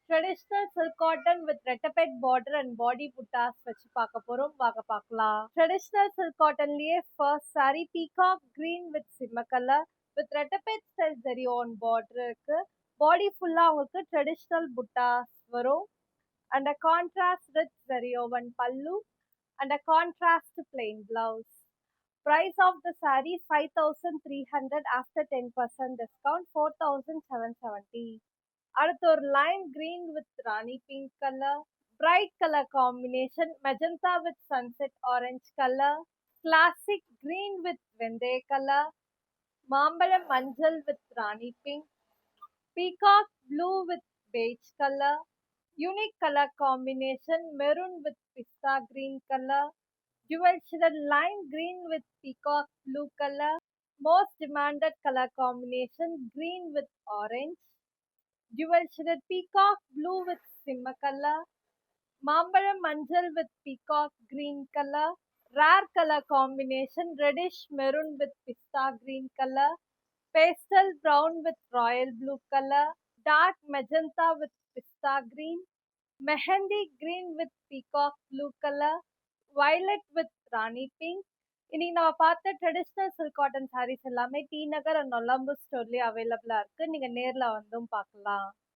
Traditional silk cotton with ரெட்டபெட் border and body buttas வச்சு பார்க்க போறோம். வாங்க பார்க்கலாம். ட்ரெடிஷ்னல் சில்க் காட்டன்லயே first saree peacock green with சிம்ம கலர் வித் ரெட்டபெட் ஸ்டைல் ஜரி ஆன் பார்டர் இருக்கு. பாடி ஃபுல்லா உங்களுக்கு ட்ரெடிஷ்னல் புட்டாஸ் வரும். And a contrast with zari woven pallu and a contrast plain blouse. Price of the saree 5300 after 10% discount 4770. அடுத்து ஒரு line green with Rani pink color, bright color combination magenta with sunset orange color, classic green with வெந்தய color, மாம்பழம் மஞ்சள் with Rani pink, peacock blue with beige color, unique color combination maroon with pista green color, dual shaded lime green with peacock blue color, most demanded color combination green with orange, dual shaded peacock blue with simmer color, mambalam manjal with peacock green color, rare color combination reddish maroon with pista green color, pastel brown with royal blue color, dark magenta with pista green, mehendi green with peacock blue color, violet with rani pink. இன்னைக்கு நம்ம பார்த்த traditional silk cotton saris எல்லாமே D Nagar and நொல்லாம்பூர் ஸ்டோர்லயே அவைலபிளா இருக்கு. நீங்க நேர்ல வந்தும் பார்க்கலாம்.